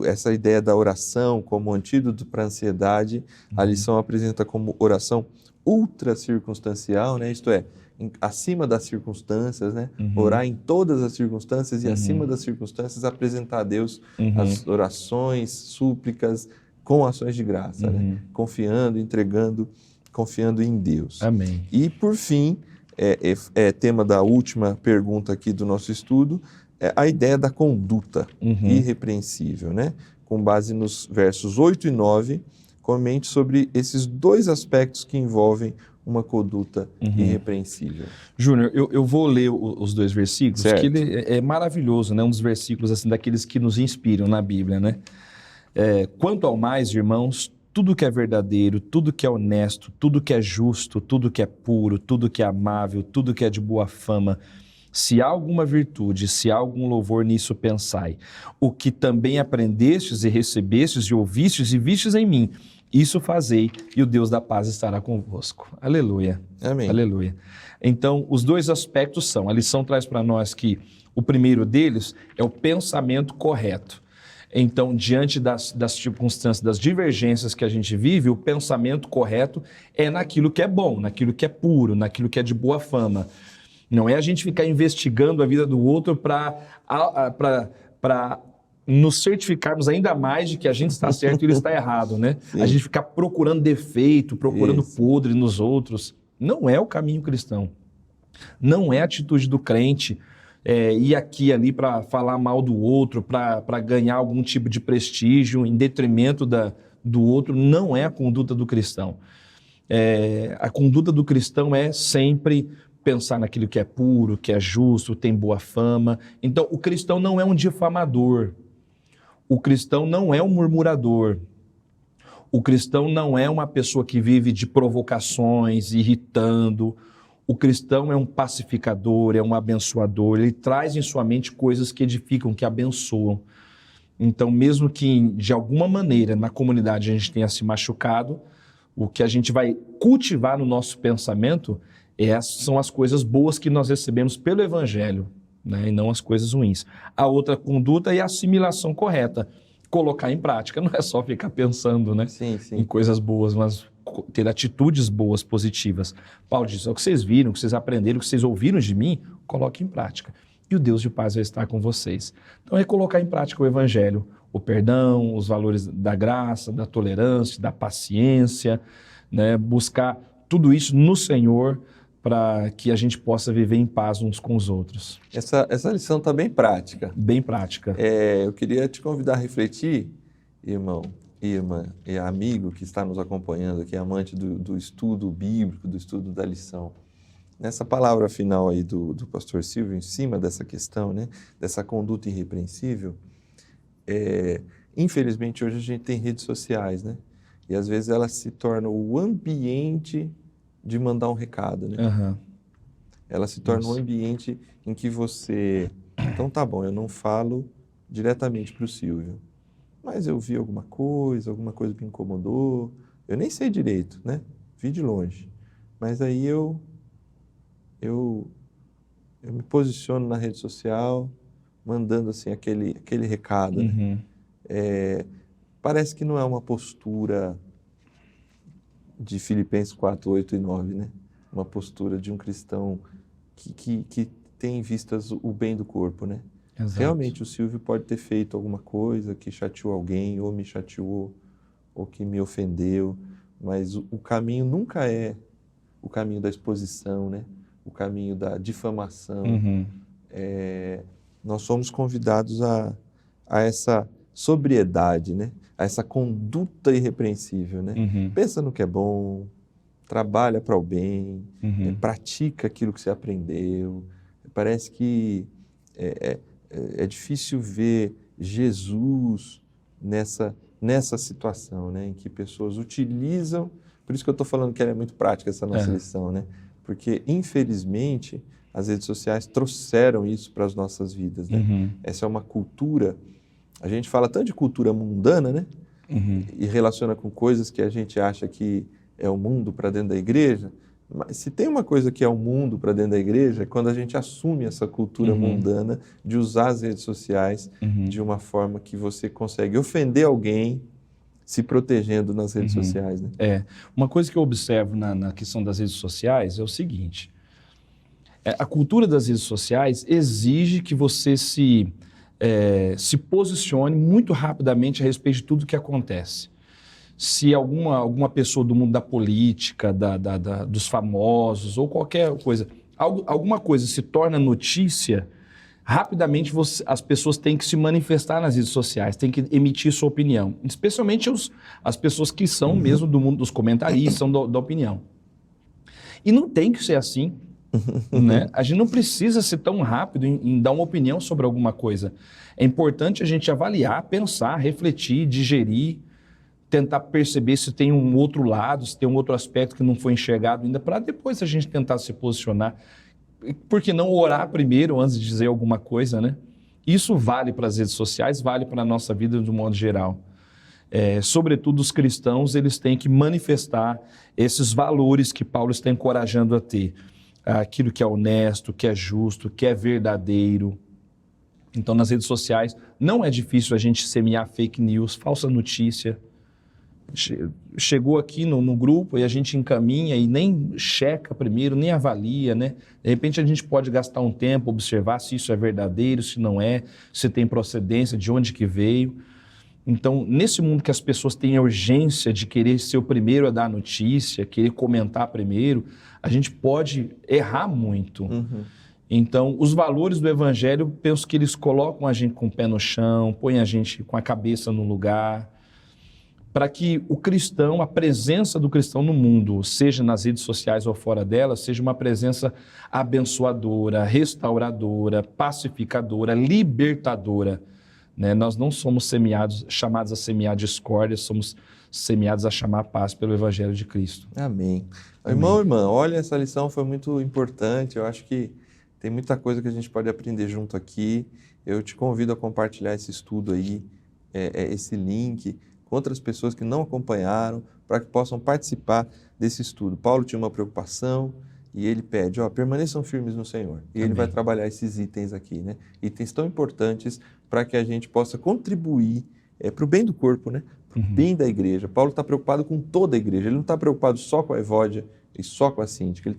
essa ideia da oração como antídoto para a ansiedade. A lição apresenta como oração ultra circunstancial, né? Isto é, acima das circunstâncias, né? Orar em todas as circunstâncias e acima das circunstâncias apresentar a Deus as orações, súplicas, com ações de graça, né? Confiando, entregando, confiando em Deus. Amém. E, por fim, tema da última pergunta aqui do nosso estudo, a ideia da conduta irrepreensível, né? Com base nos versos 8 e 9, comente sobre esses dois aspectos que envolvem uma conduta irrepreensível. Júnior, eu vou ler os dois versículos, Certo. que ele é maravilhoso, né? Um dos versículos assim, daqueles que nos inspiram na Bíblia, né? Quanto ao mais, irmãos, tudo que é verdadeiro, tudo que é honesto, tudo que é justo, tudo que é puro, tudo que é amável, tudo que é de boa fama, se há alguma virtude, se há algum louvor, nisso pensai. O que também aprendestes e recebestes e ouvistes e vistes em mim, isso fazei, e o Deus da paz estará convosco. Aleluia. Amém. Aleluia. Então, os dois aspectos são, a lição traz para nós que o primeiro deles é o pensamento correto. Então, diante das circunstâncias, das divergências que a gente vive, o pensamento correto é naquilo que é bom, naquilo que é puro, naquilo que é de boa fama. Não é a gente ficar investigando a vida do outro para nos certificarmos ainda mais de que a gente está certo e ele está errado, né? Sim. A gente ficar procurando defeito, procurando Isso. podre nos outros. Não é o caminho cristão. Não é a atitude do crente ir aqui e ali para falar mal do outro, para ganhar algum tipo de prestígio em detrimento do outro. Não é a conduta do cristão. A conduta do cristão é sempre pensar naquilo que é puro, que é justo, tem boa fama. Então, o cristão não é um difamador. O cristão não é um murmurador. O cristão não é uma pessoa que vive de provocações, irritando. O cristão é um pacificador, é um abençoador. Ele traz em sua mente coisas que edificam, que abençoam. Então, mesmo que de alguma maneira na comunidade a gente tenha se machucado, o que a gente vai cultivar no nosso pensamento são as coisas boas que nós recebemos pelo Evangelho, né? E não as coisas ruins. A outra conduta é a assimilação correta. Colocar em prática, não é só ficar pensando, né? Sim, sim. Em coisas boas, mas ter atitudes boas, positivas. Paulo diz, o que vocês viram, o que vocês aprenderam, o que vocês ouviram de mim, coloque em prática. E o Deus de paz vai estar com vocês. Então é colocar em prática o Evangelho, o perdão, os valores da graça, da tolerância, da paciência, né? Buscar tudo isso no Senhor, para que a gente possa viver em paz uns com os outros. Essa lição está bem prática. Bem prática. Eu queria te convidar a refletir, irmão, irmã e amigo que está nos acompanhando aqui, amante do estudo bíblico, do estudo da lição. Nessa palavra final aí do pastor Silvio, em cima dessa questão, né, dessa conduta irrepreensível, infelizmente hoje a gente tem redes sociais, né? E às vezes elas se tornam o ambiente de mandar um recado, né? Uhum. Ela se torna um ambiente em que você... Então tá bom, eu não falo diretamente para o Silvio, mas eu vi alguma coisa me incomodou, eu nem sei direito, né? Vi de longe. Mas aí eu me posiciono na rede social, mandando assim aquele recado, né? Parece que não é uma postura de Filipenses 4, 8 e 9, né? Uma postura de um cristão que tem em vistas o bem do corpo, né? Exato. Realmente o Silvio pode ter feito alguma coisa que chateou alguém, ou me chateou, ou que me ofendeu, mas o caminho nunca é o caminho da exposição, né? O caminho da difamação. Nós somos convidados a essa sobriedade, né? A essa conduta irrepreensível, né? Pensa no que é bom, trabalha para o bem, pratica aquilo que você aprendeu. Parece que é difícil ver Jesus nessa situação, né? Em que pessoas utilizam... Por isso que eu estou falando que ela é muito prática, essa nossa lição, né? Porque, infelizmente, as redes sociais trouxeram isso para as nossas vidas, né? Uhum. Essa é uma cultura, a gente fala tanto de cultura mundana, né? Uhum. E relaciona com coisas que a gente acha que é o mundo para dentro da igreja, mas se tem uma coisa que é o mundo para dentro da igreja, é quando a gente assume essa cultura mundana de usar as redes sociais de uma forma que você consegue ofender alguém se protegendo nas redes sociais, né? Uma coisa que eu observo na questão das redes sociais é o seguinte, a cultura das redes sociais exige que você se posicione muito rapidamente a respeito de tudo que acontece. Se alguma pessoa do mundo da política, dos famosos ou qualquer coisa, alguma coisa se torna notícia, rapidamente as pessoas têm que se manifestar nas redes sociais, têm que emitir sua opinião, especialmente as pessoas que são mesmo do mundo dos comentaristas, são da opinião. E não tem que ser assim, né? A gente não precisa ser tão rápido em dar uma opinião sobre alguma coisa. É importante a gente avaliar, pensar, refletir, digerir, tentar perceber se tem um outro lado, se tem um outro aspecto que não foi enxergado ainda, para depois a gente tentar se posicionar. Por que não orar primeiro antes de dizer alguma coisa, né? Isso vale para as redes sociais, vale para a nossa vida de um modo geral. Sobretudo os cristãos, eles têm que manifestar esses valores que Paulo está encorajando a ter. Aquilo que é honesto, que é justo, que é verdadeiro. Então, nas redes sociais, não é difícil a gente semear fake news, falsa notícia. Chegou aqui no grupo e a gente encaminha e nem checa primeiro, nem avalia, né? De repente a gente pode gastar um tempo, observar se isso é verdadeiro, se não é, se tem procedência, de onde que veio. Então, nesse mundo que as pessoas têm a urgência de querer ser o primeiro a dar a notícia, querer comentar primeiro, a gente pode errar muito. Então, os valores do Evangelho, penso que eles colocam a gente com o pé no chão, põem a gente com a cabeça no lugar, para que o cristão, a presença do cristão no mundo, seja nas redes sociais ou fora delas, seja uma presença abençoadora, restauradora, pacificadora, libertadora. Né? Nós não somos chamados a semear discórdia, somos semeados a chamar a paz pelo Evangelho de Cristo. Amém. Irmão, irmã, olha, essa lição foi muito importante, eu acho que tem muita coisa que a gente pode aprender junto aqui. Eu te convido a compartilhar esse estudo aí, esse link, com outras pessoas que não acompanharam, para que possam participar desse estudo. Paulo tinha uma preocupação e ele pede, permaneçam firmes no Senhor. E ele vai trabalhar esses itens aqui, né? Itens tão importantes para que a gente possa contribuir para o bem do corpo, né? Para o bem da igreja. Paulo está preocupado com toda a igreja, ele não está preocupado só com a Evódia e só com a Síntica, ele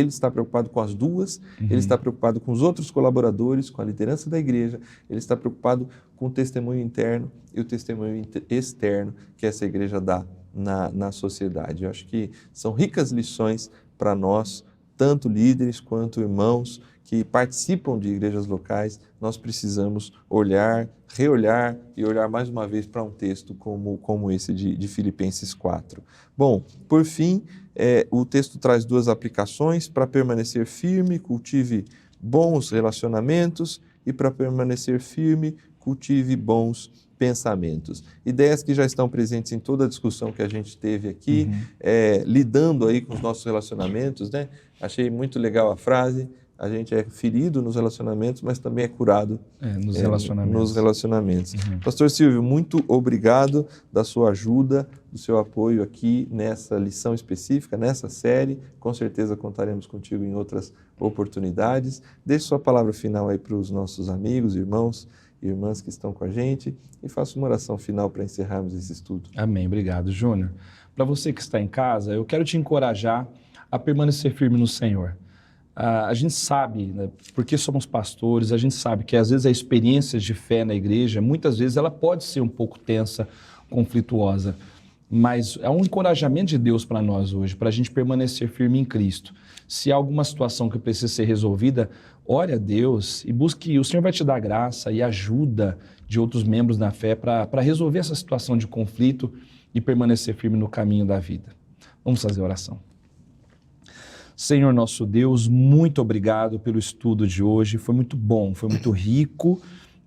está preocupado com as duas, ele está preocupado com os outros colaboradores, com a liderança da igreja, ele está preocupado com o testemunho interno e o testemunho externo que essa igreja dá na sociedade. Eu acho que são ricas lições para nós, tanto líderes quanto irmãos que participam de igrejas locais. Nós precisamos olhar, reolhar e olhar mais uma vez para um texto como esse de Filipenses 4. Bom, por fim, o texto traz duas aplicações: para permanecer firme, cultive bons relacionamentos, e para permanecer firme, cultive bons pensamentos. Ideias que já estão presentes em toda a discussão que a gente teve aqui, lidando aí com os nossos relacionamentos, né? Achei muito legal a frase: a gente é ferido nos relacionamentos, mas também é curado nos relacionamentos. Pastor Silvio, muito obrigado da sua ajuda, do seu apoio aqui nessa lição específica, nessa série. Com certeza contaremos contigo em outras oportunidades. Deixe sua palavra final aí para os nossos amigos, irmãos e irmãs que estão com a gente e faça uma oração final para encerrarmos esse estudo. Amém. Obrigado, Júnior. Para você que está em casa, eu quero te encorajar a permanecer firme no Senhor. A gente sabe, né, porque somos pastores, a gente sabe que às vezes a experiência de fé na igreja, muitas vezes ela pode ser um pouco tensa, conflituosa, mas é um encorajamento de Deus para nós hoje, para a gente permanecer firme em Cristo. Se há alguma situação que precisa ser resolvida, ore a Deus e busque, o Senhor vai te dar graça e ajuda de outros membros da fé para resolver essa situação de conflito e permanecer firme no caminho da vida. Vamos fazer a oração. Senhor nosso Deus, muito obrigado pelo estudo de hoje, foi muito bom, foi muito rico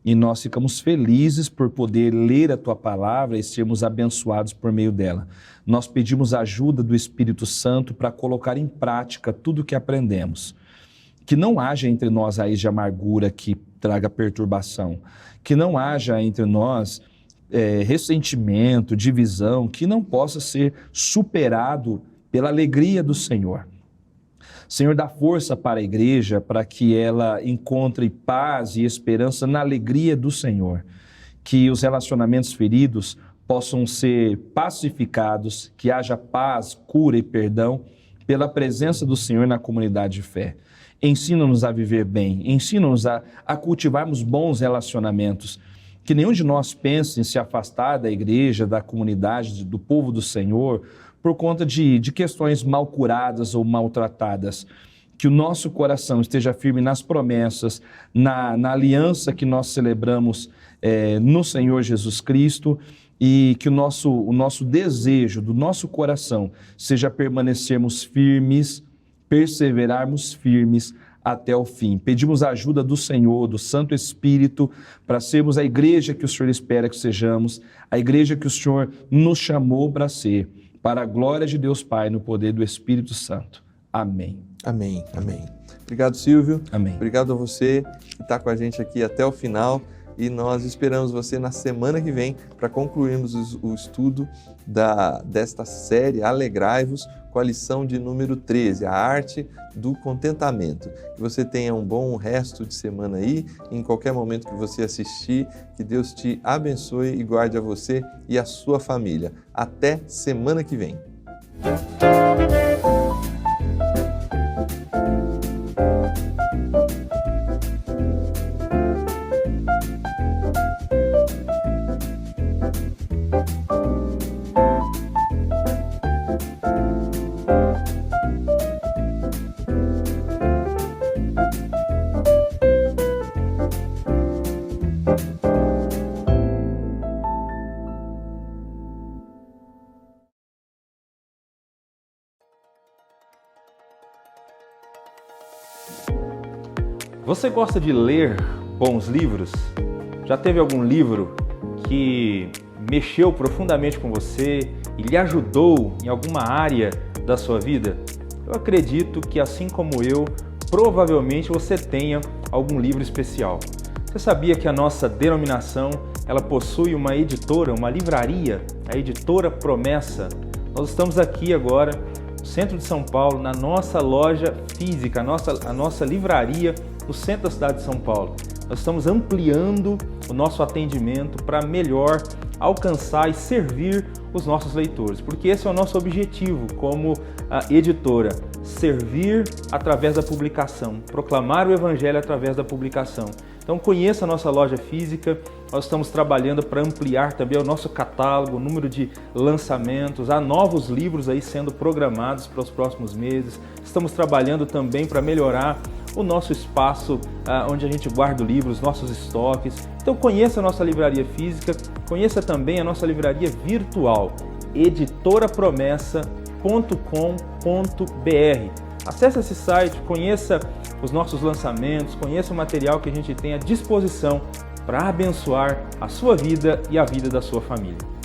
e nós ficamos felizes por poder ler a Tua palavra e sermos abençoados por meio dela. Nós pedimos a ajuda do Espírito Santo para colocar em prática tudo o que aprendemos. que não haja entre nós raiz de amargura que traga perturbação, que não haja entre nós ressentimento, divisão, que não possa ser superado pela alegria do Senhor. Senhor, dá força para a igreja, para que ela encontre paz e esperança na alegria do Senhor, que os relacionamentos feridos possam ser pacificados, que haja paz, cura e perdão pela presença do Senhor na comunidade de fé. Ensina-nos a viver bem, ensina-nos a cultivarmos bons relacionamentos, que nenhum de nós pense em se afastar da igreja, da comunidade, do povo do Senhor, por conta de questões mal curadas ou maltratadas. Que o nosso coração esteja firme nas promessas, na aliança que nós celebramos no Senhor Jesus Cristo, e que o nosso desejo do nosso coração seja permanecermos firmes, perseverarmos firmes até o fim. Pedimos a ajuda do Senhor, do Santo Espírito, para sermos a igreja que o Senhor espera que sejamos, a igreja que o Senhor nos chamou para ser, para a glória de Deus Pai, no poder do Espírito Santo. Amém. Amém, amém. Obrigado, Silvio. Amém. Obrigado a você que está com a gente aqui até o final. E nós esperamos você na semana que vem para concluirmos o estudo desta série Alegrai-vos, com a lição de número 13, a arte do contentamento. Que você tenha um bom resto de semana aí, em qualquer momento que você assistir, que Deus te abençoe e guarde a você e a sua família. Até semana que vem. Você gosta de ler bons livros? Já teve algum livro que mexeu profundamente com você e lhe ajudou em alguma área da sua vida? Eu acredito que, assim como eu, provavelmente você tenha algum livro especial. Você sabia que a nossa denominação ela possui uma editora, uma livraria, a Editora Promessa? Nós estamos aqui agora, no centro de São Paulo, na nossa loja física, a nossa livraria no centro da cidade de São Paulo. Nós estamos ampliando o nosso atendimento para melhor alcançar e servir os nossos leitores, porque esse é o nosso objetivo como editora, servir através da publicação, proclamar o Evangelho através da publicação. Então conheça a nossa loja física, nós estamos trabalhando para ampliar também o nosso catálogo, o número de lançamentos, há novos livros aí sendo programados para os próximos meses, estamos trabalhando também para melhorar o nosso espaço onde a gente guarda livros, nossos estoques. Então conheça a nossa livraria física, conheça também a nossa livraria virtual, editorapromessa.com.br. Acesse esse site, conheça os nossos lançamentos, conheça o material que a gente tem à disposição para abençoar a sua vida e a vida da sua família.